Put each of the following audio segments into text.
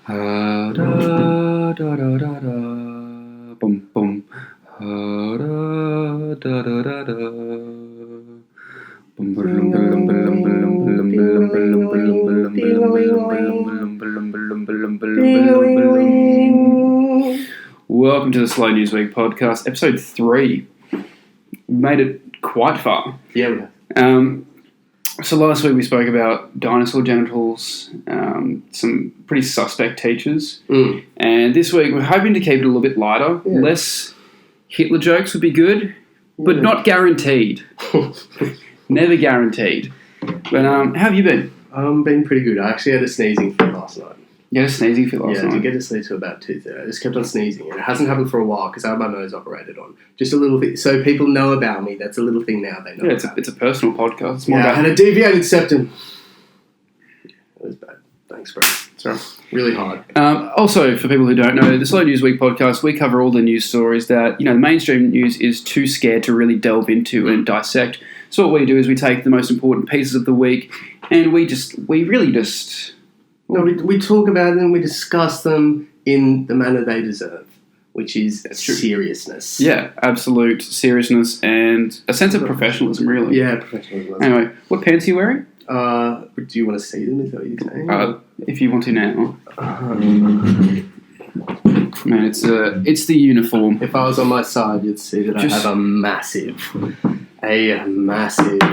Da da da da da da. Boom boom. Da da da da da. Welcome to the Slow News Week podcast, episode 3. We made it quite far. Yeah, we have. So last week we spoke about dinosaur genitals, some pretty suspect teachers, and this week we're hoping to keep it a little bit lighter. Yeah. Less Hitler jokes would be good, but not guaranteed. Never guaranteed. But how have you been? Been pretty good. I actually had a sneezing fit last night. You had a sneezing fit last I night? didn't get to sleep till about 2:30. I just kept on sneezing, and it hasn't happened for a while because I had my nose operated on. Just a little thing. So people know about me. That's a little thing now. They know. Yeah, it's a personal podcast. It's more I about... had a deviated septum. That was bad. Thanks, bro. Sorry. Really hard. Also, for people who don't know, the Slow News Week podcast, we cover all the news stories that, the mainstream news is too scared to really delve into and dissect. So what we do is we take the most important pieces of the week and we really just... No, we talk about them, we discuss them in the manner they deserve, which is seriousness. Yeah, absolute seriousness and a sense of professionalism, really. Yeah, professionalism. Anyway, what pants are you wearing? Do you want to see them? Is that what you're saying? If you want to now. Man, it's the uniform. If I was on my side, you'd see that I have a massive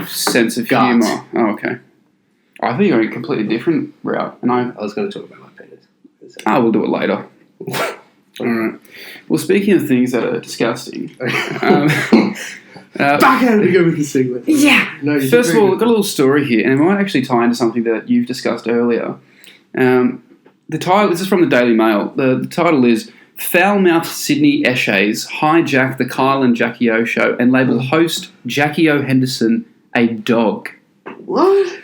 sense of gut. humour. Oh, okay. I think you're going a completely different route, and I was going to talk about my penis. We'll do it later. All right. Well, speaking of things that are disgusting, Back out to go with the segue. Yeah. No, first of all, I've got a little story here, and it might actually tie into something that you've discussed earlier. The title. This is from the Daily Mail. The title is "Foul-mouthed Sydney eshayz hijack the Kyle and Jackie O show and label host Jackie O Henderson a dog." What?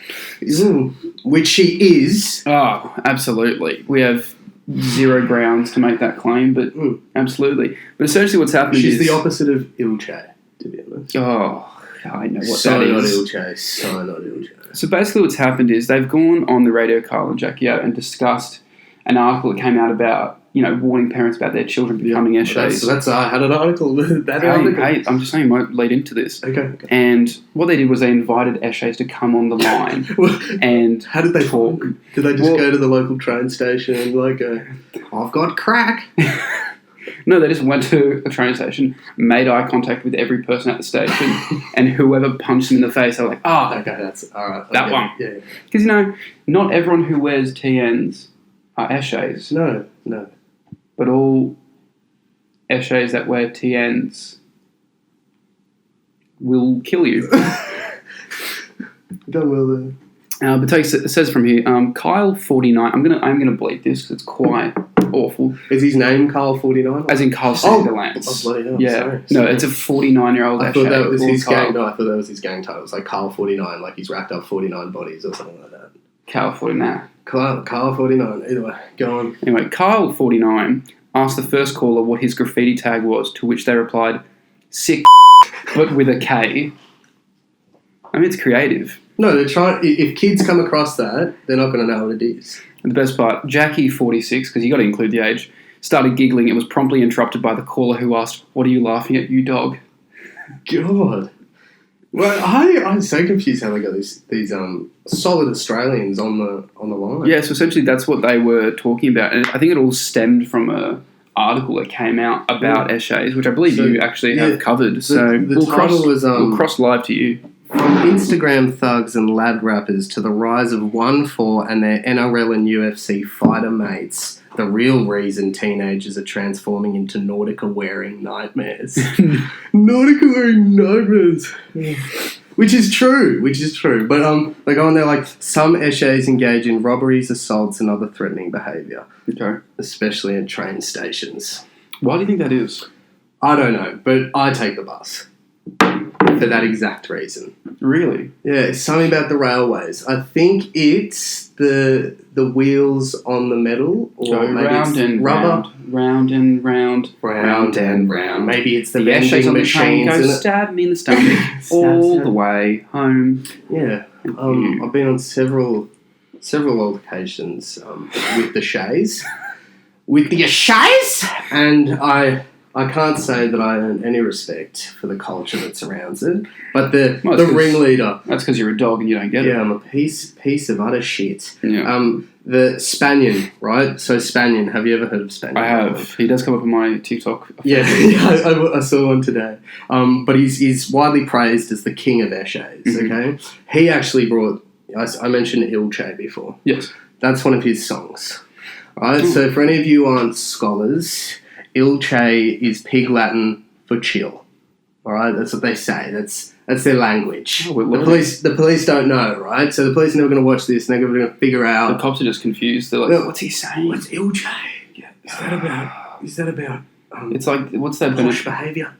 Which she is. Oh, absolutely. We have zero grounds to make that claim, but absolutely. But essentially what's happened She's is... the opposite of Ilche, to be honest. Oh, I know what so that not is. Ilche. So not Ilche. So basically what's happened is they've gone on the radio, Kyle and Jackie O, and discussed an article that came out about, warning parents about their children becoming eshayz. I had an article. Hey, I'm just saying it might lead into this. Okay. And what they did was they invited eshayz to come on the line. And how did they talk? Did they just go to the local train station and go, I've got crack? No, they just went to a train station, made eye contact with every person at the station, and whoever punched them in the face, they were like, okay, that's all right. That one. Yeah. Because, not everyone who wears TNs are eshayz. No. But all eshayz that wear TNs will kill you. Done well there. But it says from here, Kyle 49. I'm gonna bleep this because it's quite awful. Is his name Kyle 49? As in Kyle Sanderlands. Oh, bloody hell. Yeah. Sorry. No, it's a 49-year-old. I thought that was his gang. No, I thought that was his gang title. It's like Kyle 49, like he's racked up 49 bodies or something like that. Kyle 49. Kyle 49. Either way, go on. Anyway, Kyle 49 asked the first caller what his graffiti tag was, to which they replied, "sick," but with a K. I mean, it's creative. No, they're trying. If kids come across that, they're not going to know what it is. And the best part, Jackie 46, because you got to include the age, started giggling and was promptly interrupted by the caller who asked, "What are you laughing at, you dog?" God. Well, I'm so confused how they got these solid Australians on the line. Yeah, so essentially that's what they were talking about, and I think it all stemmed from a article that came out about eshayz, which I believe you actually have covered. So the title was we'll cross live to you. From Instagram thugs and lad rappers to the rise of 1-4 and their NRL and UFC fighter mates, the real reason teenagers are transforming into Nautica-wearing nightmares. Nautica-wearing nightmares. Which is true. But they go on there like, some eshayz engage in robberies, assaults and other threatening behaviour. Okay. Especially at train stations. Why do you think that is? I don't know, but I take the bus. For that exact reason. Really? Yeah, it's something about the railways. I think it's the wheels on the metal, or maybe round and rubber. Round and round. Maybe it's the eshayz vending on the train machines. goes, stab me in the stomach all the way home. Yeah, I've been on several several altercations with the eshayz. With the eshayz! And I can't say that I earn any respect for the culture that surrounds it. But the ringleader... That's because you're a dog and you don't get it. Yeah, I'm a piece of utter shit. Yeah. The SPANIAN, right? So SPANIAN, have you ever heard of SPANIAN? I have. He does come up on my TikTok. Yeah, I saw one today. But he's widely praised as the king of eshayz, okay? He actually brought... I mentioned eshayz before. Yes. That's one of his songs. Right? So for any of you who aren't scholars, eshayz is Pig Latin for chill. All right? That's what they say. That's their language. Oh, the police don't know, right? So the police are never going to watch this and they're never going to figure out... The cops are just confused. They're like, what's he saying? What's eshayz? Yeah. Is that about... it's like, what's that... Posh behaviour?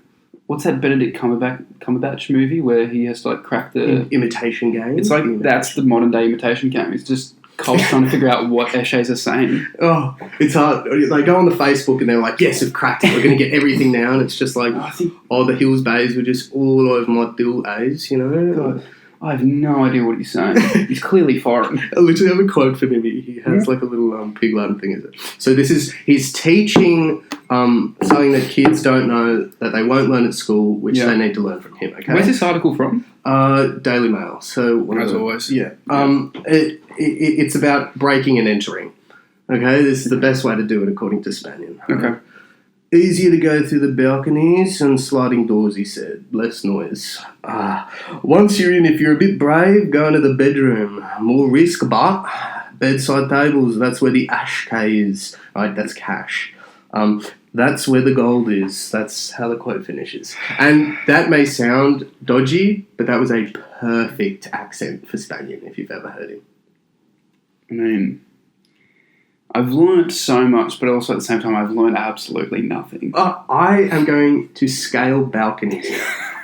What's that Benedict Cumberbatch movie where he has to like crack the... Imitation game? It's like, that's the modern day imitation game. It's just cops trying to figure out what eshayz are saying. Oh, it's hard. They go on the Facebook and they're like, yes, we've cracked it. We're going to get everything now. And it's just like, the Hills Bays were just all over my dill A's, you know? God, I have no idea what he's saying. He's clearly foreign. I literally have a quote from him. He has like a little Pig Latin thing. Is it? So he's teaching something that kids don't know that they won't learn at school, which they need to learn from him. Okay. Where's this article from? Daily Mail. So as always. Yeah. It's about breaking and entering. Okay. This is the best way to do it according to SPANIAN. Okay. Easier to go through the balconies and sliding doors, he said. Less noise. Once you're in, if you're a bit brave, go into the bedroom. More risk, but bedside tables, that's where the ashkay is. Right, that's cash. That's where the gold is. That's how the quote finishes. And that may sound dodgy, but that was a perfect accent for SPANIAN, if you've ever heard him. I mean... I've learned so much, but also at the same time, I've learned absolutely nothing. I am going to scale balconies.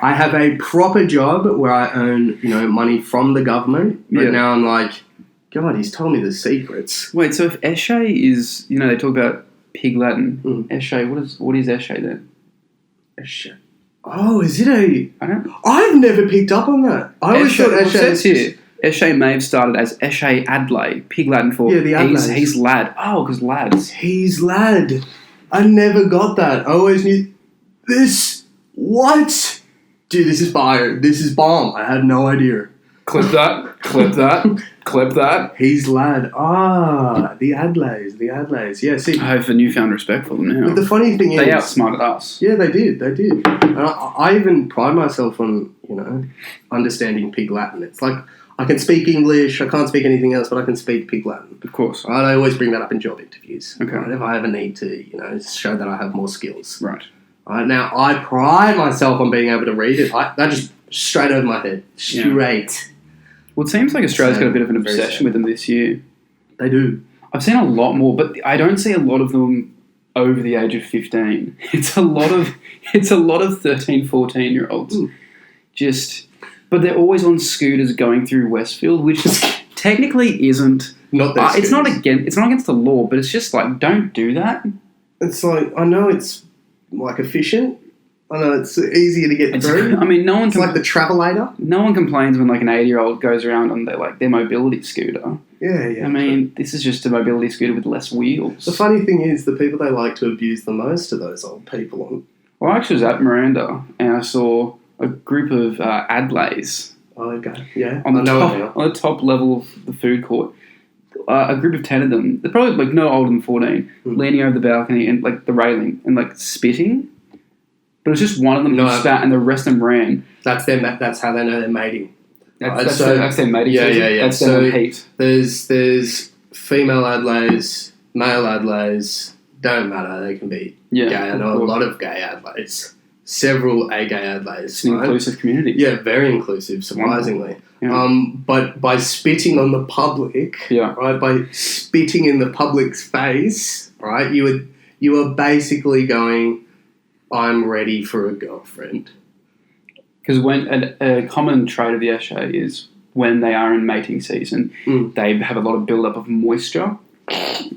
I have a proper job where I earn, money from the government. But now I'm like, God, he's told me the secrets. Wait, so if eshayz is, they talk about Pig Latin. Eshayz, what is eshayz then? Eshayz. Oh, is it a... I don't... I've never picked up on that. I always thought eshayz here. Eshayz may have started as eshayz adlay, Pig Latin for he's lad. Oh, because lads. He's lad. I never got that. I always knew this. What? Dude, this is fire. This is bomb. I had no idea. Clip that. Clip that. Clip that. He's lad. The Adlays. Yeah, see. I have a newfound respect for them now. But the funny thing is... They outsmarted us. Yeah, they did. And I even pride myself on, understanding Pig Latin. It's like... I can speak English, I can't speak anything else, but I can speak Pig Latin. Of course. Right? I always bring that up in job interviews. Okay. Right? If I ever need to, show that I have more skills. Right. Now, I pride myself on being able to read it. That just straight over my head. Straight. Yeah. Well, it seems like Australia's got a bit of an obsession with them this year. They do. I've seen a lot more, but I don't see a lot of them over the age of 15. It's a lot of 13, 14-year-olds. But they're always on scooters going through Westfield, which technically isn't. It's not against the law, but it's just like, don't do that. It's like, I know it's like efficient. I know it's easier to get through. I mean, it's like the Travelator. No one complains when like an 80-year-old goes around on their mobility scooter. Yeah. I mean, this is just a mobility scooter with less wheels. The funny thing is, the people they like to abuse the most are those old people. Well, I actually was at Miranda and I saw a group of Adlays. Oh, okay. Yeah. On the top level of the food court. A group of 10 of them, they're probably like no older than 14, leaning over the balcony and like the railing and like spitting. But it was just one of them who spat and the rest of them ran. That's them. That's how they know they're mating. That's their mating. Yeah. That's their heat. There's female Adlays, male Adlays. Don't matter. They can be gay. I know a lot of gay Adlays. Several gay Adlays. It's an inclusive community. Yeah, very inclusive, surprisingly. Yeah. But by spitting on the public, right, by spitting in the public's face, right, you are basically going, I'm ready for a girlfriend. Because when a common trait of the eshayz is when they are in mating season, they have a lot of build-up of moisture.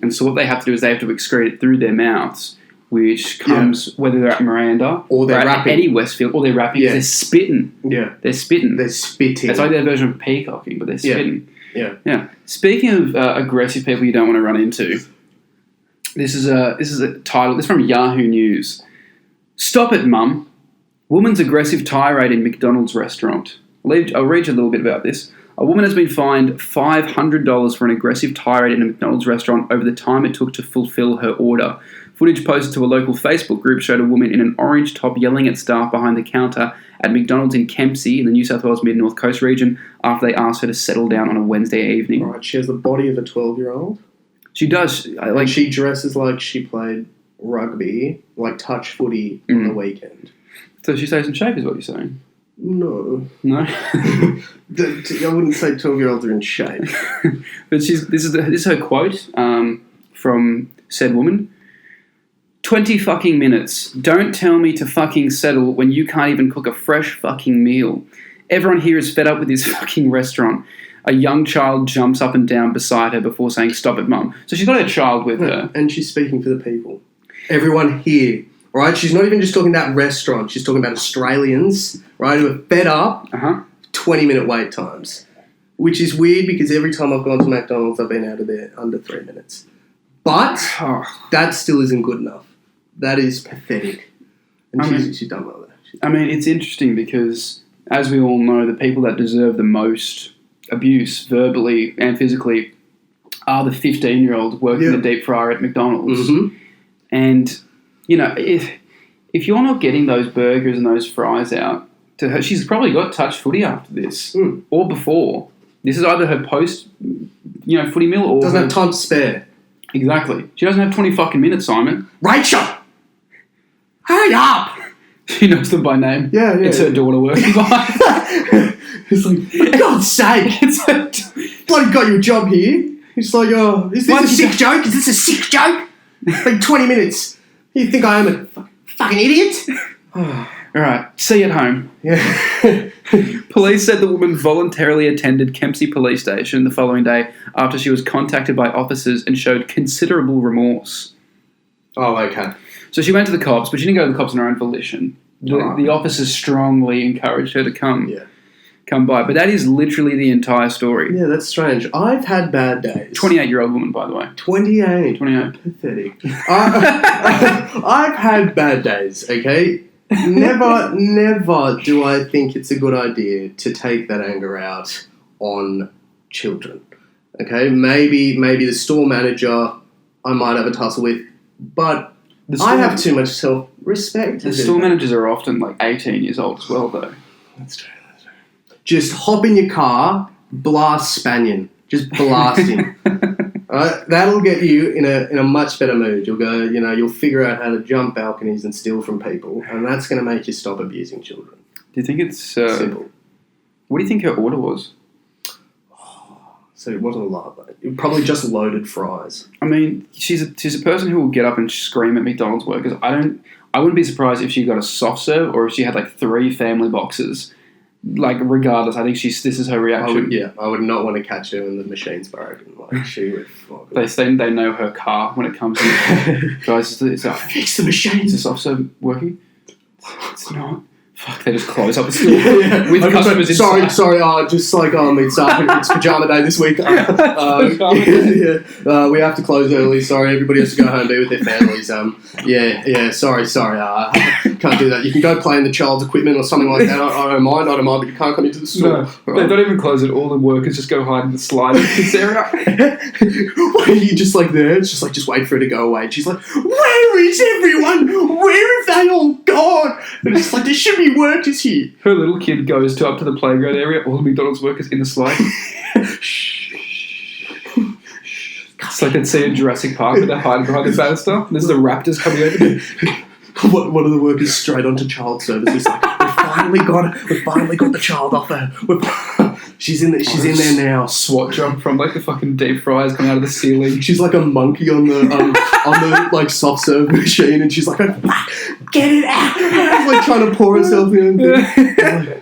And so what they have to do is they have to excrete it through their mouths, which comes whether they're at Miranda or they're rapping. Any Westfield, or they're rapping. They're spitting. Yeah. They're spitting. They're spitting. It's like their version of peacocking, but they're spitting. Yeah. Speaking of aggressive people you don't want to run into, this is a title. This is from Yahoo News. Stop it, Mum. Woman's aggressive tirade in McDonald's restaurant. I'll read you a little bit about this. A woman has been fined $500 for an aggressive tirade in a McDonald's restaurant over the time it took to fulfill her order. Footage posted to a local Facebook group showed a woman in an orange top yelling at staff behind the counter at McDonald's in Kempsey in the New South Wales Mid-North Coast region after they asked her to settle down on a Wednesday evening. Right, she has the body of a 12-year-old. She does. Like she dresses like she played rugby, like touch footy on the weekend. So she stays in shape, is what you're saying? No. I wouldn't say 12-year-olds are in shape. But this is her quote from said woman. 20 fucking minutes. Don't tell me to fucking settle when you can't even cook a fresh fucking meal. Everyone here is fed up with this fucking restaurant. A young child jumps up and down beside her before saying, "Stop it, Mum." So she's got her child with her. And she's speaking for the people. Everyone here, right? She's not even just talking about restaurants. She's talking about Australians, right, who are fed up 20-minute wait times. Which is weird because every time I've gone to McDonald's, I've been out of there under 3 minutes. But that still isn't good enough. That is pathetic. And she's done well there. It's interesting because, as we all know, the people that deserve the most abuse, verbally and physically, are the 15-year-olds working the deep fryer at McDonald's. Mm-hmm. And, if you're not getting those burgers and those fries out to her, she's probably got touch footy after this or before. This is either her post, footy meal or... Doesn't have time to spare. Exactly. She doesn't have 20 fucking minutes, Simon. Rachel! Hurry up! She knows them by name. Yeah. It's her daughter working by. It's like, for God's sake! It's like, bloody got you a job here. It's like, is this a sick joke? Is this a sick joke? Like 20 minutes. You think I am a fucking idiot? Alright, see you at home. Yeah. Police said the woman voluntarily attended Kempsey Police Station the following day after she was contacted by officers and showed considerable remorse. Oh, okay. So she went to the cops, but she didn't go to the cops on her own volition. The officers strongly encouraged her to come by. But that is literally the entire story. Yeah, that's strange. I've had bad days. 28-year-old woman, by the way. 28. Pathetic. I've had bad days, okay? Never do I think it's a good idea to take that anger out on children. Okay? Maybe the store manager I might have a tussle with, but I have too much self-respect. The store managers are often like 18 years old as well, though. That's true. Just hop in your car, blast SPANIAN. Just blast him. That'll get you in a much better mood. You'll go, you'll figure out how to jump balconies and steal from people, and that's going to make you stop abusing children. Do you think it's... simple. What do you think her order was? So it wasn't a lot, but it probably just loaded fries. She's a person who will get up and scream at McDonald's workers. I wouldn't be surprised if she got a soft serve or if she had like 3 family boxes. Like, regardless, I think this is her reaction. I would not want to catch her when the machine's broken. Like, she would fuck They know her car when it comes to... Guys, fix the machine. Is the soft serve working? It's not. Fuck, they just close up the store with customers inside. Sorry, just like, it's pajama day this week. We have to close early. Sorry, everybody has to go home and be with their families. Sorry. Can't do that. You can go play in the child's equipment or something like that. I don't mind, but you can't come into the store. No, right? They don't even close it. All the workers just go hide in the slide in this area. Why are you just like there? It's just like, just wait for her to go away. And she's like, where is everyone? Where have they all gone? And it's like, there should be workers here. Her little kid goes up to the playground area, all the McDonald's workers in the slide. It's like they'd see in Jurassic Park where they're hiding behind the banister. There's the raptors coming over. One of the workers straight onto child services like, we finally got the child off her. She's in there now. SWAT jump from like the fucking deep fries coming out of the ceiling. She's like a monkey on the like soft serve machine, and she's like, get it out! Like trying to pour herself in.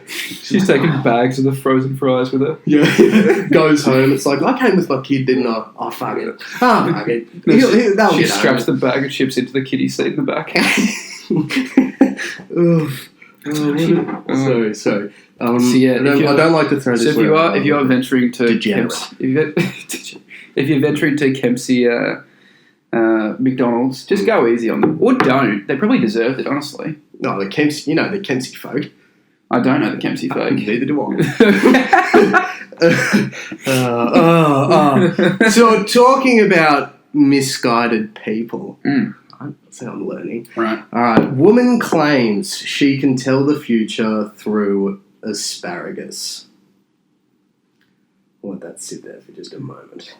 She's taking bags of the frozen fries with her. Yeah. Goes home. It's like, I came with my kid, didn't I? Oh, fuck it. Fuck it. She straps the bag of chips into the kiddie seat in the back. Sorry. So yeah, I don't like to throw this. So if you are venturing to degenerate. if you're venturing to Kempsey McDonald's, just go easy on them, or don't. They probably deserved it, honestly. No, the Kempsey, the Kempsey folk. I don't know the Kempsey folk. Neither do I. So talking about misguided people. So I'm learning. Right. All right. Woman claims she can tell the future through asparagus. I'll let that sit there for just a moment.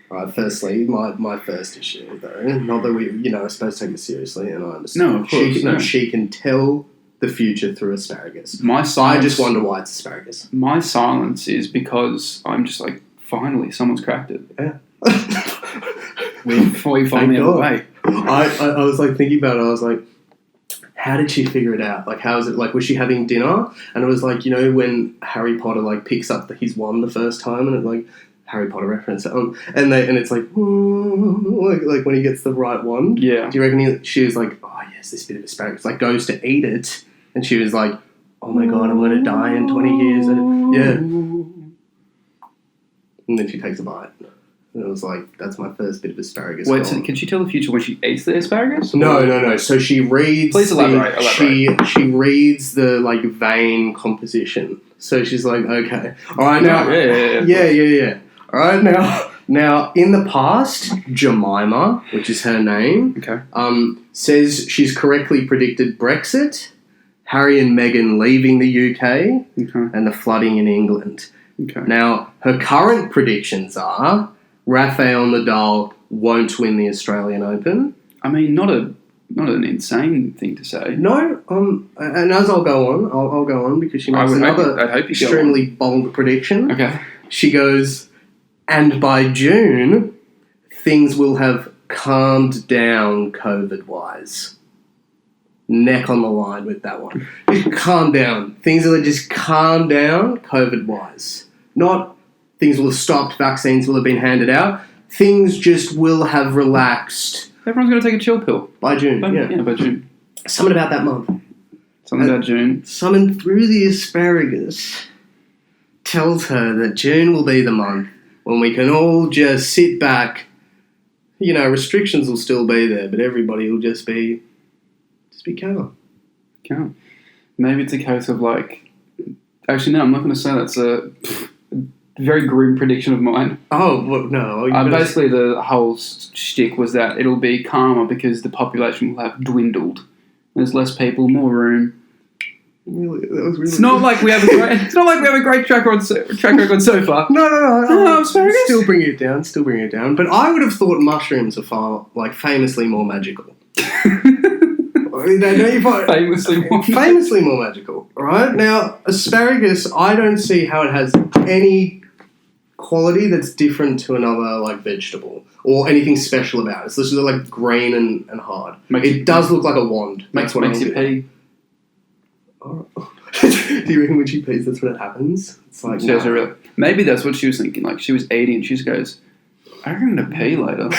All right. Firstly, my first issue, though, not that we, are supposed to take it seriously, and I understand. No, of course. She can tell the future through asparagus. I just wonder why it's asparagus. My silence is because I'm just like, finally, someone's cracked it. Yeah. We finally have a way. I was like thinking about it. I was like, how did she figure it out? Like, how is it? Like, was she having dinner? And it was like, when Harry Potter like picks up his wand the first time, and it's like Harry Potter reference, and it's like when he gets the right wand. Yeah. Do you reckon she was like, oh yes, this bit of asparagus, like goes to eat it, and she was like, oh my god, I'm going to die in 20 years. Yeah. And then she takes a bite. And it was like, that's my first bit of asparagus. Wait, so can she tell the future when she eats the asparagus? No. So she reads... Please elaborate. She reads the, like, vein composition. So she's like, okay. All right, now... Yeah. All right, now, in the past, Jemima, which is her name, okay, says she's correctly predicted Brexit, Harry and Meghan leaving the UK, and the flooding in England. Okay. Now, her current predictions are... Rafael Nadal won't win the Australian Open. I mean, not an insane thing to say. No, and as I'll go on because she makes another extremely bold prediction. Okay. She goes, and by June, things will have calmed down COVID-wise. Neck on the line with that one. Just calm down. Things will just calm down COVID-wise. Not... Things will have stopped, vaccines will have been handed out. Things just will have relaxed. Everyone's going to take a chill pill. By June, by June. Something about that month. Something about June. Someone through the asparagus tells her that June will be the month when we can all just sit back. Restrictions will still be there, but everybody will just be calm. Calm. Maybe it's a case of like... Actually, no, I'm not going to say that's a... very grim prediction of mine. Oh, well, no. Basically, the whole shtick was that it'll be calmer because the population will have dwindled. There's less people, more room. Really, that was really. It's not like we have a great track record so far. No. Asparagus? Still bring it down. But I would have thought mushrooms are far, famously more magical. Famously more magical. Right now, asparagus, I don't see how it has any quality that's different to another vegetable or anything special about it. It's just green and hard. It does look like a wand. Makes you pee. Oh. Do you reckon when she pees that's what happens? It's like maybe that's what she was thinking. Like she was eating and she just goes, I reckon I'm gonna pee later.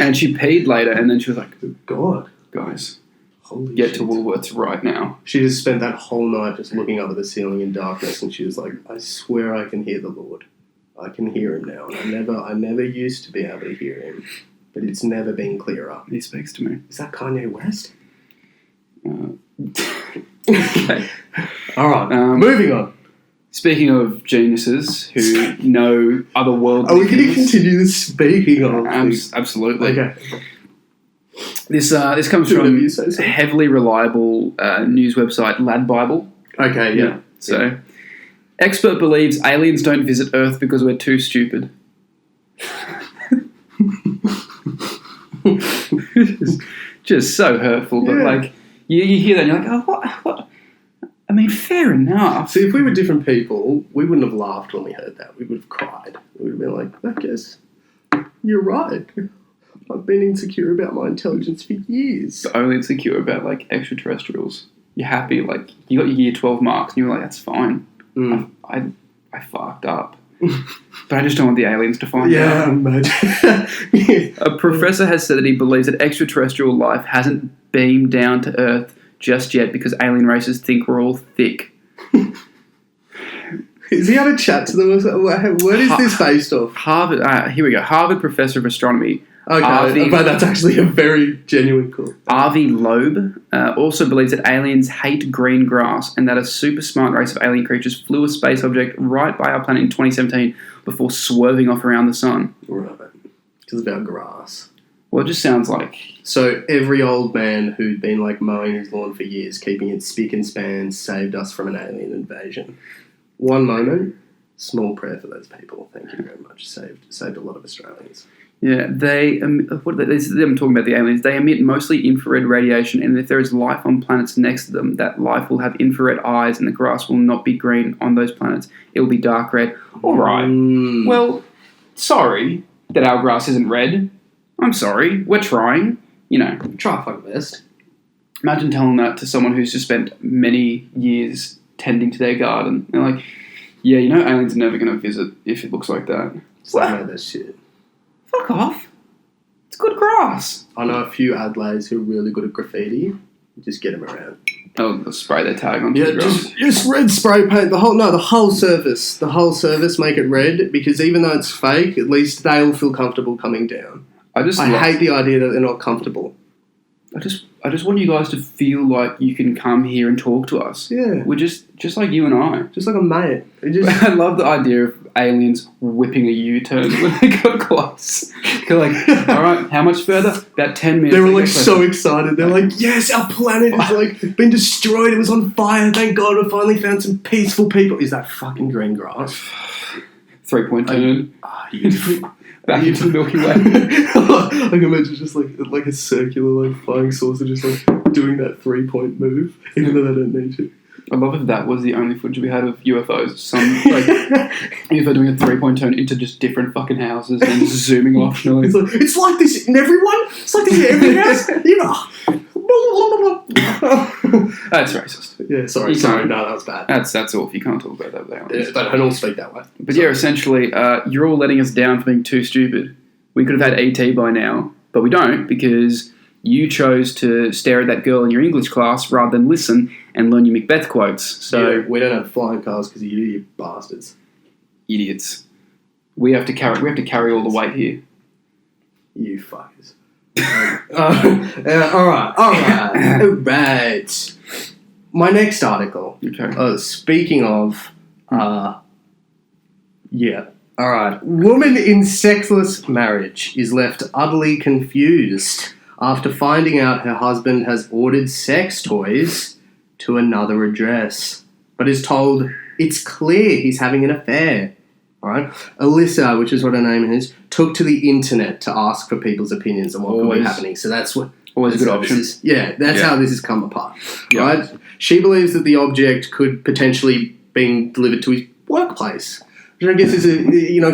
And she peed later and then she was like, oh, God, guys, holy get shit. to Woolworths right now. She just spent that whole night just looking up at the ceiling in darkness and she was like, I swear I can hear the Lord. I can hear him now. And I never used to be able to hear him. But it's never been clearer. He speaks to me. Is that Kanye West? Okay. All right. Moving on. Speaking of geniuses who know otherworldly Are we going to continue this speaking of? Absolutely. Okay. This comes from heavily reliable news website Lad Bible. Okay, yeah. So, expert believes aliens don't visit Earth because we're too stupid. just so hurtful, but you hear that and you're like, oh, what? I mean, fair enough. See, if we were different people, we wouldn't have laughed when we heard that. We would have cried. We would have been like, I guess you're right. I've been insecure about my intelligence for years. Only insecure about extraterrestrials. You're happy, you got your year 12 marks and you were like, that's fine. I fucked up. But I just don't want the aliens to find out. Yeah, imagine. A professor has said that he believes that extraterrestrial life hasn't beamed down to Earth just yet because alien races think we're all thick. Is he having a chat to them? What is this based off? Harvard. Here we go. Harvard professor of astronomy. Okay, but that's actually a very genuine call. Avi Loeb also believes that aliens hate green grass and that a super smart race of alien creatures flew a space object right by our planet in 2017 before swerving off around the sun. Right. Because of our grass. Well, it just sounds like... So every old man who'd been like mowing his lawn for years, keeping it spick and span, saved us from an alien invasion. One moment, small prayer for those people. Thank you very much. Saved a lot of Australians. Yeah, I'm talking about the aliens. They emit mostly infrared radiation, and if there is life on planets next to them, that life will have infrared eyes, and the grass will not be green on those planets. It will be dark red. All right. Well, sorry that our grass isn't red. I'm sorry. We're trying. You know. Try fucking best. Imagine telling that to someone who's just spent many years tending to their garden. They're like, yeah, you know, aliens are never going to visit if it looks like that. What? That shit. Fuck off. It's good grass. I know a few Adelaides who are really good at graffiti. Just get them around. Oh, they'll spray their tag onto the grass. Just red spray paint. The whole surface. The whole surface, make it red, because even though it's fake, at least they'll feel comfortable coming down. I hate the idea that they're not comfortable. I just want you guys to feel like you can come here and talk to us. Yeah. We're just like you and I. Just like a mate. I love the idea of aliens whipping a U-turn when they got close. They're like, all right, how much further? About 10 minutes. They were like so excited. They're like, yes, our planet has like been destroyed. It was on fire. Thank God we finally found some peaceful people. Is that fucking green grass? 3-point turn. Back into the Milky Way. I can imagine just like a circular like flying saucer just like doing that 3-point move, even though they don't need to. I love if that was the only footage we had of UFOs. Some like UFO doing a 3-point turn into just different fucking houses and zooming off. It's like this in everyone. It's like this in every house. You know. That's racist. Yeah, sorry, no, that was bad. That's all. You can't talk about that with they don't all speak that way. But yeah, essentially, you're all letting us down for being too stupid. We could have had ET by now, but we don't because you chose to stare at that girl in your English class rather than listen and learn your Macbeth quotes. So yeah, we don't have flying cars because of you bastards. Idiots. We have to carry all the weight here. You fuckers. All right. My next article. Okay. Speaking of, yeah. All right. Woman in sexless marriage is left utterly confused after finding out her husband has ordered sex toys to another address, but is told it's clear he's having an affair. All right. Alyssa, which is what her name is, took to the internet to ask for people's opinions on what could be happening. So that's what... Always a good option. That's how this has come apart. Yeah. Right? She believes that the object could potentially be delivered to his workplace, which I guess is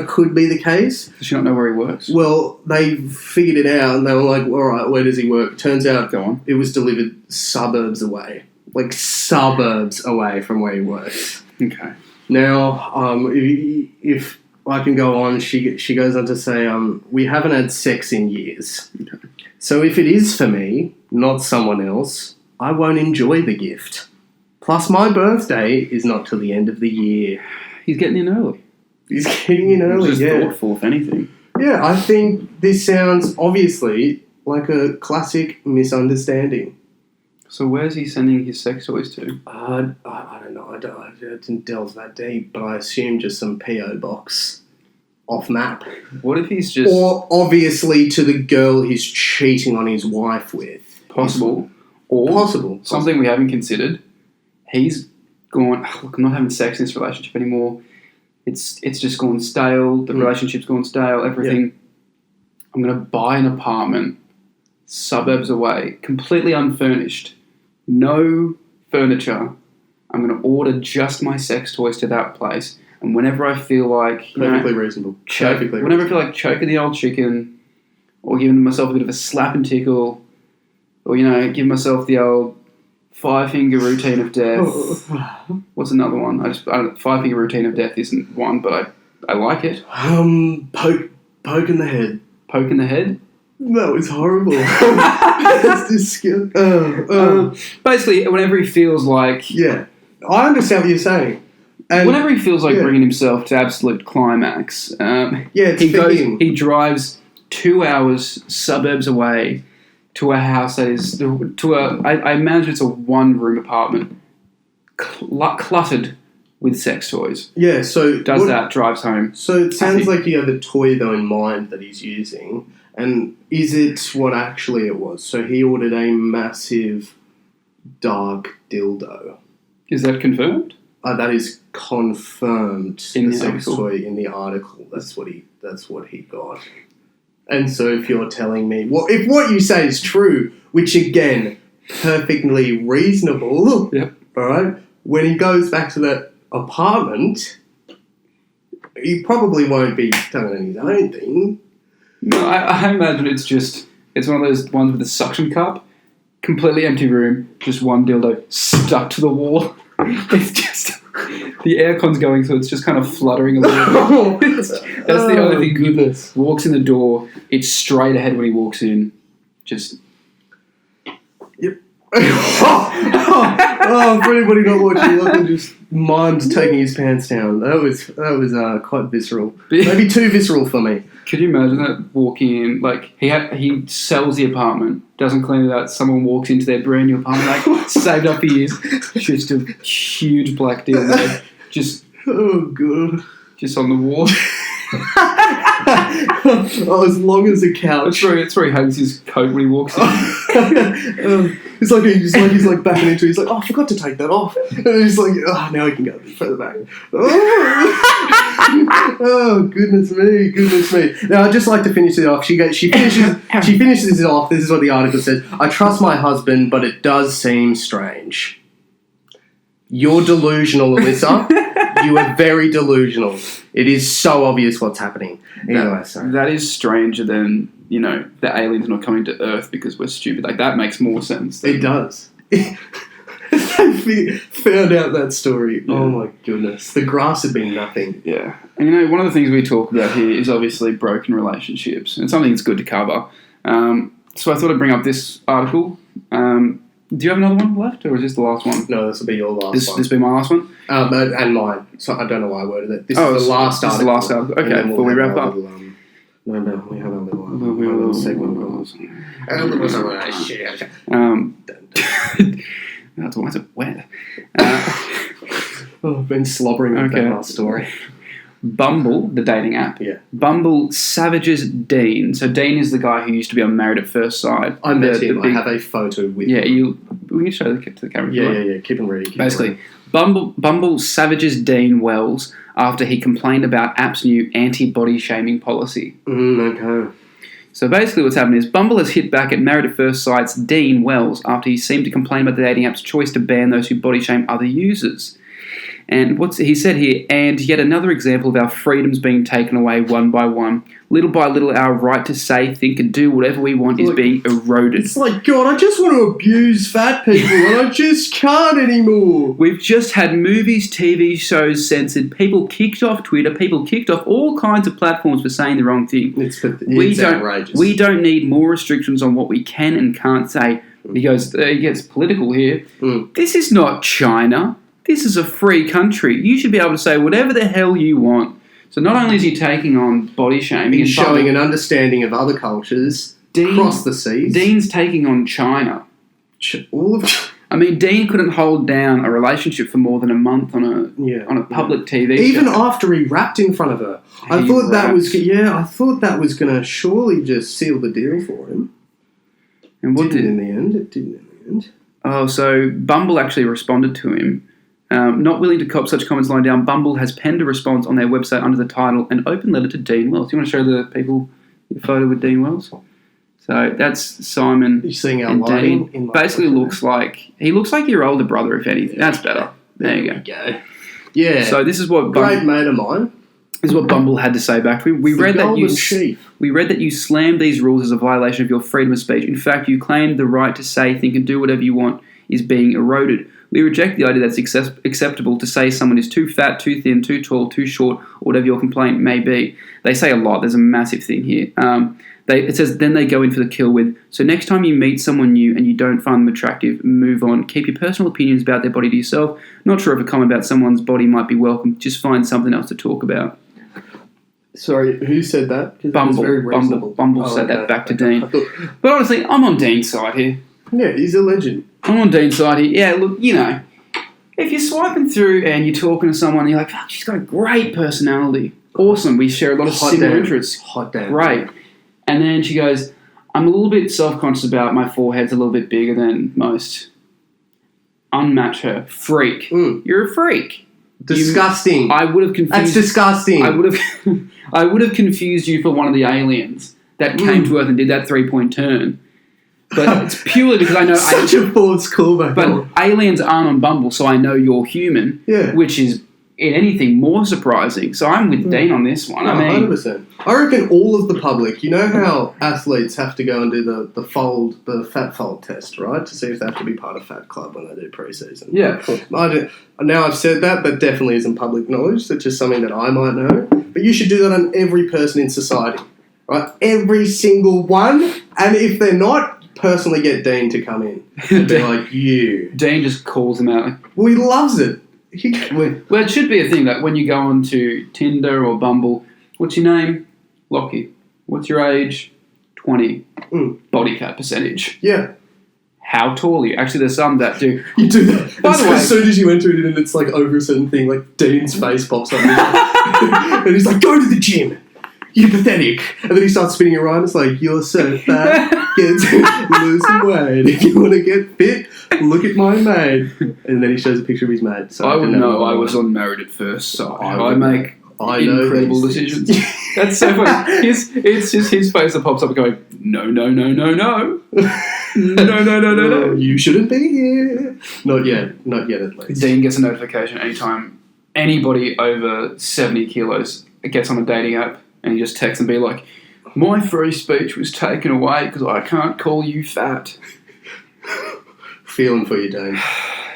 could be the case. Does she not know where he works? Well, they figured it out and they were like, all right, where does he work? Turns out it was delivered suburbs away. Like suburbs away from where he works. Okay. Now, if I can go on, she goes on to say, we haven't had sex in years. Okay. So if it is for me, not someone else, I won't enjoy the gift. Plus, my birthday is not till the end of the year. He's getting in early. He's getting in early, just thoughtful, if anything. Yeah, I think this sounds, obviously, like a classic misunderstanding. So where's he sending his sex toys to? I don't know. I didn't delve that deep, but I assume just some P.O. box off map. What if he's just... Or, obviously, to the girl he's cheating on his wife with. Possible. Something we haven't considered. He's gone, look, I'm not having sex in this relationship anymore. It's just gone stale. The relationship's gone stale. Everything. Yeah. I'm going to buy an apartment suburbs away, completely unfurnished. No furniture. I'm going to order just my sex toys to that place. And whenever I feel like... Perfectly reasonable. Whenever I feel like choking the old chicken or giving myself a bit of a slap and tickle or, give myself the old 5-finger routine of death. What's another one? 5-finger routine of death isn't one, but I like it. Poke in the head. Poke in the head? That was horrible. That's disgusting. Basically, whenever he feels like... Yeah. I understand what you're saying. And whenever he feels like bringing himself to absolute climax, he drives 2 hours suburbs away to a house that is I imagine it's a one-room apartment cluttered with sex toys. Yeah, so drives home. So it sounds like you have a toy though in mind that he's using, and is it what actually it was? So he ordered a massive dark dildo. Is that confirmed? That is confirmed in the sex article. Toy in the article. That's what he got. And so if you're telling me, if what you say is true, which again, perfectly reasonable, yep. All right, when he goes back to that apartment, he probably won't be doing his own thing. No, I imagine it's one of those ones with a suction cup, completely empty room, just one dildo stuck to the wall. It's just the aircon's going, so it's just kind of fluttering a little bit. That's the only thing. Goodness. Walks in the door, it's straight ahead when he walks in. Just. Yep. For anybody not watching, look at just mimes taking his pants down. That was quite visceral. Maybe too visceral for me. Could you imagine that walking in, like he sells the apartment, doesn't clean it out, someone walks into their brand new apartment, like saved up for years, just a huge black dildo, just God, just on the wall. As long as a couch. It's where he hugs his coat when he walks in. It's like he's backing into it. He's like, I forgot to take that off. And he's like, now I can go a bit further back. Goodness me. Now I'd just like to finish it off. She finishes it off. This is what the article says. I trust my husband, but it does seem strange. You're delusional, Alyssa. You are very delusional. It is so obvious what's happening. Anyway, sorry. That is stranger than, the aliens not coming to Earth because we're stupid. Like, that makes more sense. It does. I found out that story. Yeah. Oh, my goodness. The grass had been nothing. Yeah. And, one of the things we talk about here is obviously broken relationships. And it's something that's good to cover. So I thought I'd bring up this article. Do you have another one left, or is this the last one? No, this will be your last one. This will be my last one? And mine. So I don't know why I worded it. This is the last article. This is the last article. Okay, before we wrap up. We have a little segment. That's why it's wet. I've been slobbering with that last story. Bumble, the dating app. Yeah. Bumble savages Dean. So Dean is the guy who used to be on Married at First Sight. I met him. I have a photo with him. Yeah, we can show to the camera. Yeah. Keep him ready. Basically, Bumble savages Dean Wells after he complained about app's new anti-body shaming policy. Okay. So basically what's happened is Bumble has hit back at Married at First Sight's Dean Wells after he seemed to complain about the dating app's choice to ban those who body shame other users. And what's he said here, and yet another example of our freedoms being taken away one by one. Little by little, our right to say, think, and do whatever we want is being eroded. It's like, God, I just want to abuse fat people, and I just can't anymore. We've just had movies, TV shows censored, people kicked off Twitter, people kicked off all kinds of platforms for saying the wrong thing. It's outrageous. We don't need more restrictions on what we can and can't say. He gets political here. This is not China. This is a free country. You should be able to say whatever the hell you want. So not only is he taking on body shaming... He's showing an understanding of other cultures across the seas. Dean's taking on China. Dean couldn't hold down a relationship for more than a month on a public TV show. Even after he rapped in frend of her. I thought that was going to surely just seal the deal for him. And what did in the end? It didn't in the end. Oh, so Bumble actually responded to him. Not willing to cop such comments lying down, Bumble has penned a response on their website under the title An Open Letter to Dean Wells. Do you want to show the people your photo with Dean Wells? So that's Simon. You're seeing our and lighting Dean. Basically looks like your older brother, if anything. That's better. There you go. Yeah. So this is what great mate of mine. This is what Bumble had to say back. We read that you slammed these rules as a violation of your freedom of speech. In fact, you claimed the right to say, think, and do whatever you want is being eroded. We reject the idea that it's acceptable to say someone is too fat, too thin, too tall, too short, or whatever your complaint may be. They say a lot. There's a massive thing here. It says, then they go in for the kill with, so next time you meet someone new and you don't find them attractive, move on. Keep your personal opinions about their body to yourself. Not sure if a comment about someone's body might be welcome. Just find something else to talk about. Sorry, who said that? 'Cause Bumble. that was very reasonable. Bumble said that back to Dean. But honestly, I'm on Dean's side here. Yeah, he's a legend. I'm on Dean's side here. Yeah, look, if you're swiping through and you're talking to someone and you're like, fuck, she's got a great personality. Awesome. We share a lot of similar interests. Hot damn. Great. And then she goes, I'm a little bit self-conscious about my forehead's a little bit bigger than most. Unmatch her. Freak. You're a freak. Disgusting. I would have confused. That's disgusting. I would have confused you for one of the aliens that came to Earth and did that 3-point turn. But it's purely because I know... Such a false callback. But aliens aren't on Bumble, so I know you're human. Yeah. Which is, in anything, more surprising. So I'm with Dean on this one. No, I mean... 100%. I reckon all of the public... You know how athletes have to go and do the fat fold test, right? To see if they have to be part of Fat Club when they do pre-season. Yeah. Now I've said that, but definitely isn't public knowledge. It's just something that I might know. But you should do that on every person in society. Right? Every single one. And if they're not... personally get Dean to come in and be like, you. Dean just calls him out. Like, well, he loves it. Well, it should be a thing that when you go on to Tinder or Bumble, what's your name? Lockie. What's your age? 20. Body fat percentage. Yeah. How tall are you? Actually, there's some that do. You do that. By the way, as soon as you enter it and it's like over a certain thing, like Dean's face pops up. And he's like, go to the gym. You're pathetic. And then he starts spinning around. It's like, you're so fat. Get to lose some weight. If you want to get fit, look at my mate. And then he shows a picture of his mate. So I would know I was unmarried at first, so I make I incredible decisions. That's so funny. It's just his face that pops up going, no. No. You shouldn't be here. Not yet at least. Dean gets a notification anytime anybody over 70 kilos gets on a dating app. And he just texts and be like, my free speech was taken away because I can't call you fat. Feeling for you, Dean.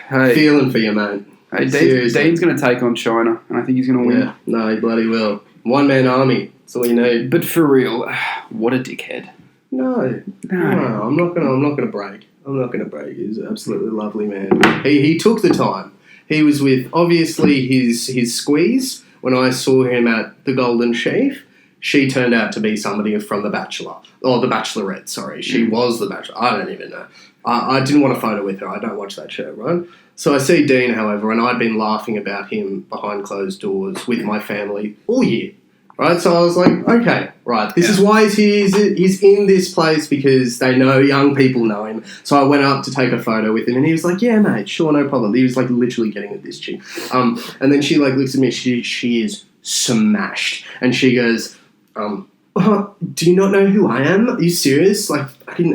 Hey, feeling for you, mate. Hey, Dean's going to take on China, and I think he's going to win. Yeah, no, he bloody will. One-man army. That's all you need. But for real, what a dickhead. No, I'm not gonna brag. I'm not gonna brag. He's an absolutely lovely man. He took the time. He was with obviously his squeeze when I saw him at the Golden Sheaf. She turned out to be somebody from The Bachelor. Or The Bachelorette, sorry. She was The Bachelor. I don't even know. I didn't want a photo with her. I don't watch that show, right? So I see Dean, however, and I'd been laughing about him behind closed doors with my family all year. Right? So I was like, okay, right. This is why he's in this place because they know young people know him. So I went up to take a photo with him and he was like, yeah, mate, sure, no problem. He was like literally getting at this chick. And then she like looks at me, she is smashed. And she goes, do you not know who I am? Are you serious? Like,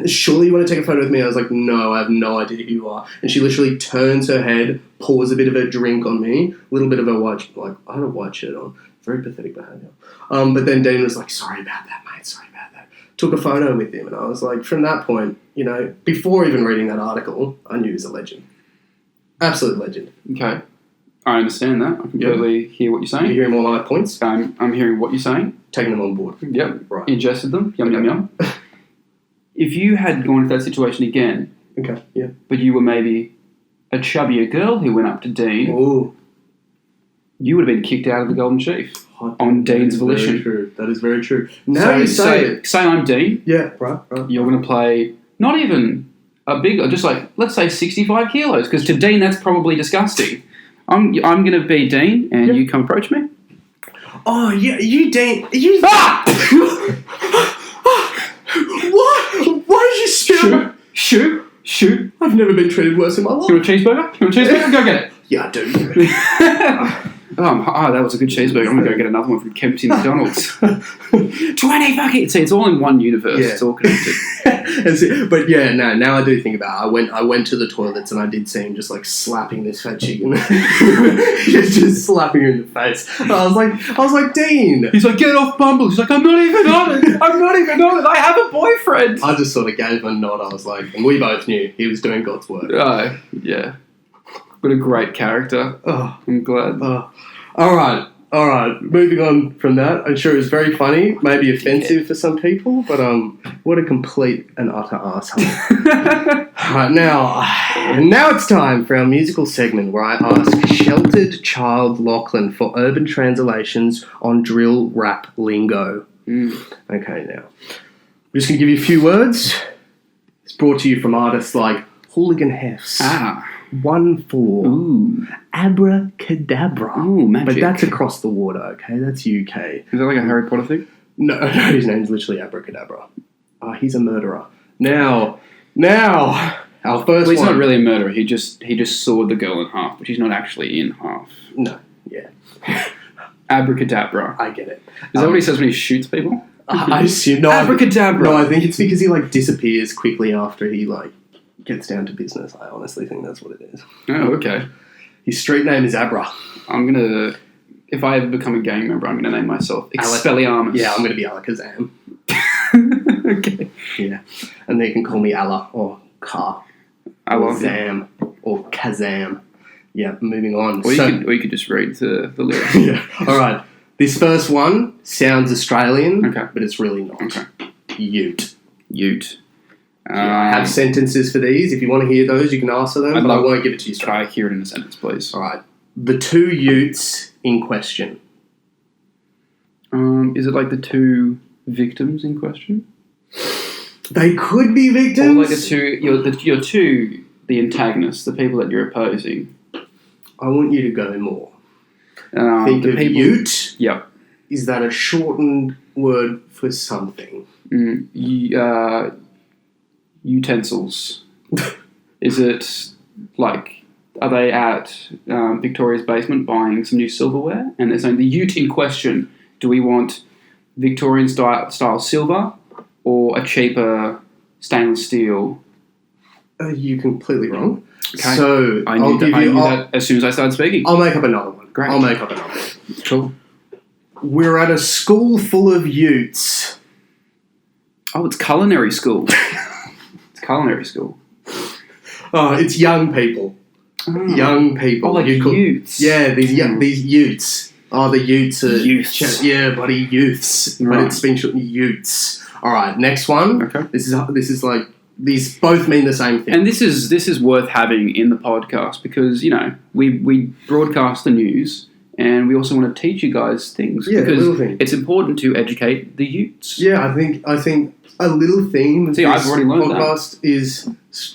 surely you want to take a photo with me? I was like, no, I have no idea who you are. And she literally turns her head, pours a bit of a drink on me, a little bit of a white, like, I had a white shirt on. Very pathetic behaviour. But then Dean was like, sorry about that, mate, sorry about that. Took a photo with him. And I was like, from that point, you know, before even reading that article, I knew he was a legend. Absolute legend. Okay. I understand that. I completely hear what you're saying. You hearing all my points? I'm hearing what you're saying. Taking them on board. Yep. Right. Ingested them. Yum. If you had gone into that situation again, okay, yeah, but you were maybe a chubbier girl who went up to Dean, ooh, you would have been kicked out of the Golden Sheaf on Dean's volition. True. That is very true. Now you say it. Say I'm Dean. Yeah, right. You're going to play not even a big, just like, let's say 65 kilos, because to Dean that's probably disgusting. I'm going to be Dean, and you come approach me. Oh, yeah, you Dean. You... Ah! What? Why did you spit? Shoot. I've never been treated worse in my life. You want a cheeseburger? Go get it. Yeah, I do. That was a good cheeseburger. I'm going to go get another one from Kemp's McDonald's. 20 fucking... See, it's all in one universe. Yeah. It's all connected. But yeah, no, now I do think about it. I went to the toilets and I did see him just like slapping this fat chicken. just slapping her in the face. And I was like, Dean. He's like, get off Bumble. He's like, I'm not even on it. I have a boyfriend. I just sort of gave him a nod. I was like, and we both knew he was doing God's work. Oh, yeah. What a great character. Oh, I'm glad. Oh. All right. All right, moving on from that. I'm sure it was very funny, maybe offensive for some people, but what a complete and utter asshole. All right, now it's time for our musical segment where I ask sheltered child Lachlan for urban translations on drill rap lingo. Okay, now I'm just going to give you a few words. It's brought to you from artists like Hooligan Hefs. 1-4. Ooh. Abracadabra. Ooh, magic. But that's across the water, okay? That's UK. Is that like a Harry Potter thing? No, his name's literally Abracadabra. He's a murderer. Now, our first Well, he's one. not really a murderer. He just sawed the girl in half, but he's not actually in half. No, yeah. Abracadabra. I get it. Is that what he says when he shoots people? I assume... No, Abracadabra. I think it's because he, disappears quickly after he, gets down to business. I honestly think that's what it is. Oh, okay. His street name is Abra. I'm going to... If I ever become a gang member, I'm going to name myself Expelliarmus. Yeah, I'm going to be Alakazam. Okay. Yeah. And they can call me Allah or Ka. Or Zam. Or Kazam. Yeah, moving on. Or you could just read the lyrics. Yeah. All right. This first one sounds Australian, but it's really not. Okay. Ute. I have sentences for these. If you want to hear those, you can ask for them, but I won't give it to you straight. Try hear it in a sentence, please. All right. The 2 Utes in question. Is it like the 2 victims in question? They could be victims. Or like your two, the antagonists, the people that you're opposing. I want you to go more. Think the of people, Ute. Yep. Is that a shortened word for something? Utensils. Is it are they at Victoria's basement buying some new silverware? And they're saying the ute in question, do we want Victorian style silver or a cheaper stainless steel? You're completely wrong. Okay. So I knew that as soon as I started speaking. I'll make up another one. Great. I'll make up another one. Cool. We're at a school full of utes. Oh, it's culinary school. It's culinary school. Oh, it's young people. Young people. Oh, like utes. Yeah, these utes. Oh, the utes are... Youths. Yeah, buddy, youths. Right. But it's been shortened utes. All right, next one. Okay. This is like... These both mean the same thing. And this is worth having in the podcast because, we broadcast the news and we also want to teach you guys things. Yeah, because little things. it's important to educate the utes. Yeah, I think a little theme of this I've already learned podcast is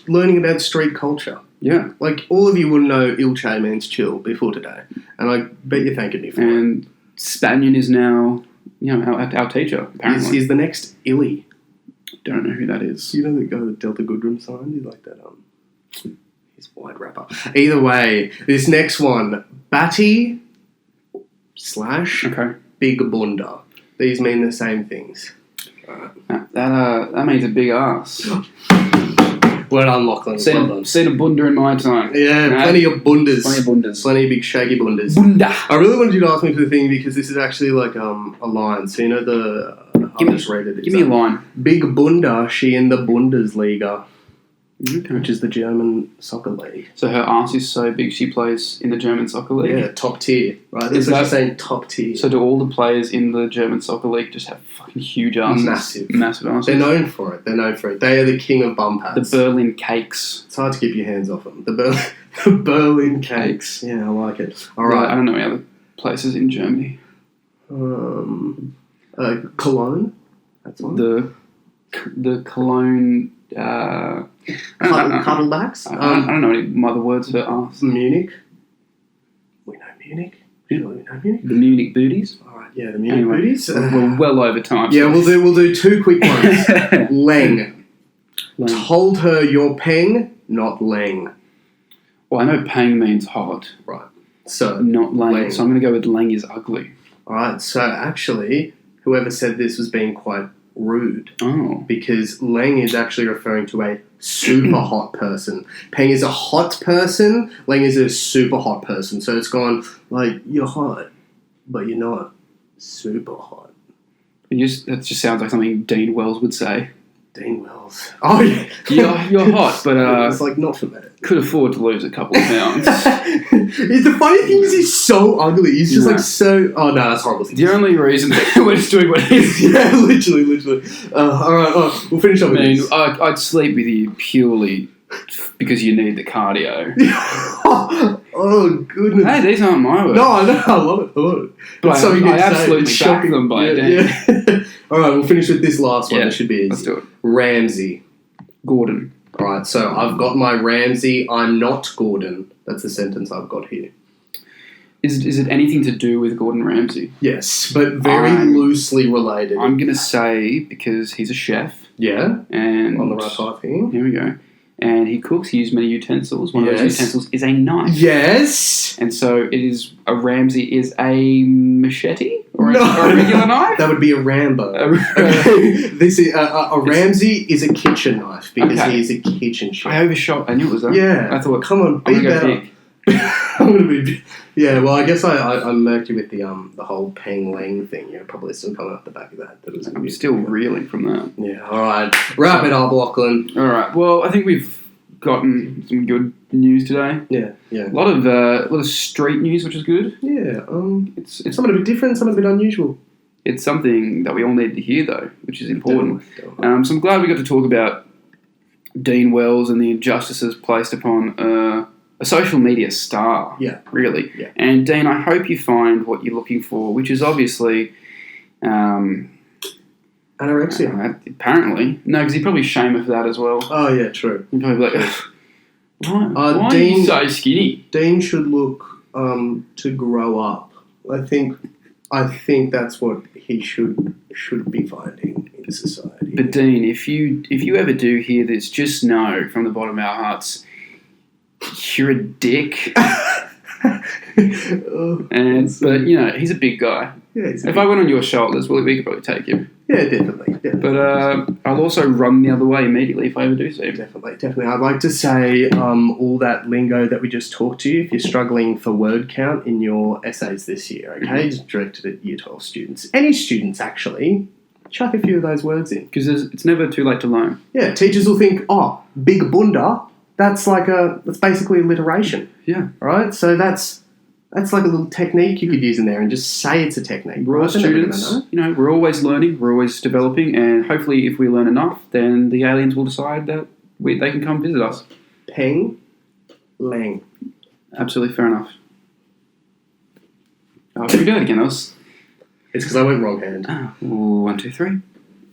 learning about street culture. Yeah. Like, all of you will know Ilche means chill before today. And I bet you're thanking me for it. And Spanian is now, our teacher, apparently. Is the next Illy. Don't know who that is. You know the guy that Delta Goodrum signed? He's like that, he's a white rapper. Either way, this next one, Batty / Okay. Big Bunda. These mean the same things. That means a big ass. Well done, Lachlan. Seen a bunda in my time. Yeah, plenty of bundas. Plenty of big shaggy bundas. Bunda. I really wanted you to ask me for the thing because this is actually like a line. So I'll just read it. Give me a line. Big Bunda, she in the Bundesliga. Okay. Which is the German soccer league. So her ass is so big she plays in the German soccer league? Yeah, top tier. Right, that's what you're saying, top tier. So do all the players in the German soccer league just have fucking huge asses? Massive asses. They're known for it. They are the king of bum pads. The Berlin Cakes. It's hard to keep your hands off them. The Berlin Cakes. Yeah, I like it. All right. I don't know any other places in Germany. Cologne. That's one. The Cologne... Cuddlebacks? I don't know any mother words for ass. Munich. We know Munich. Surely we know Munich. The Munich booties. All right, yeah, the Munich booties. We're well over time. Yeah, we'll do 2 quick ones. Leng. Told her you're peng, not leng. Well, I know peng means hot. Right. So not leng. So I'm going to go with leng is ugly. All right. So actually, whoever said this was being quite rude. Oh. Because leng is actually referring to a super hot person. Peng is a hot person. Leng is a super hot person. So it's gone like, you're hot, but you're not super hot. That just sounds like something Dean Wells would say. Dean Wells. Oh, yeah. You're hot, but it's like not for me. could afford to lose a couple of pounds. The funny thing is he's so ugly. He's just like so... Oh, no, that's horrible. The only reason we're just doing what it is. Yeah, literally. All right, we'll finish up with this. I'd sleep with you purely because you need the cardio. Oh, goodness. Hey, these aren't my words. No, I know. I love it. But I absolutely back them by Dan. Yeah. All right, we'll finish with this last one. It should be easy. Let's do it. Ramsey. Gordon. All right, so I've got my Ramsey. I'm not Gordon. That's the sentence I've got here. Is it anything to do with Gordon Ramsay? Yes, but very loosely related. I'm going to say because he's a chef. Yeah. And on the right path here. Here we go. And he cooks. He uses many utensils. One of those utensils is a knife. Yes. And so it is a Ramsay is a machete or a regular knife. That would be a Rambo. This is a Ramsay is a kitchen knife because he is a kitchen chef. I overshot. I knew it was that. Yeah. I thought, come on, be better. I'm gonna be. Yeah. Well, I guess I murked you with the whole Peng Leng thing. You're probably still coming off the back of that. I'm still reeling from that. Yeah. All right. Wrap it up, Lachlan. All right. Well, I think we've gotten some good news today. Yeah. A lot of street news, which is good. Yeah. It's some a bit different, some a bit unusual. It's something that we all need to hear, though, which is important. Definitely. So I'm glad we got to talk about Dean Wells and the injustices placed upon a social media star. Yeah. Really. Yeah. And Dean, I hope you find what you're looking for, which is obviously anorexia. Apparently. No, because he'd probably shame her for that as well. Oh, yeah, true. He'd probably be like, why are you so skinny? Dean should look to grow up. I think that's what he should be finding in society. But Dean, if you ever do hear this, just know from the bottom of our hearts, you're a dick. But you know, he's a big guy. Yeah, if I went on your shoulders, well, we could probably take him. Yeah, definitely. But I'll also run the other way immediately if I ever do see him. Definitely. I'd like to say all that lingo that we just talked to you, if you're struggling for word count in your essays this year, okay, just directed at Year 12 students. Any students, actually, chuck a few of those words in. Because it's never too late to learn. Yeah, teachers will think, big bunda, that's basically alliteration. Yeah. Right? So that's like a little technique you could use in there and just say it's a technique. We're all students, we're always learning, we're always developing, and hopefully if we learn enough, then the aliens will decide that they can come visit us. Peng Leng. Absolutely fair enough. Can we do that again? It's because I went wrong hand. 1, 2, 3.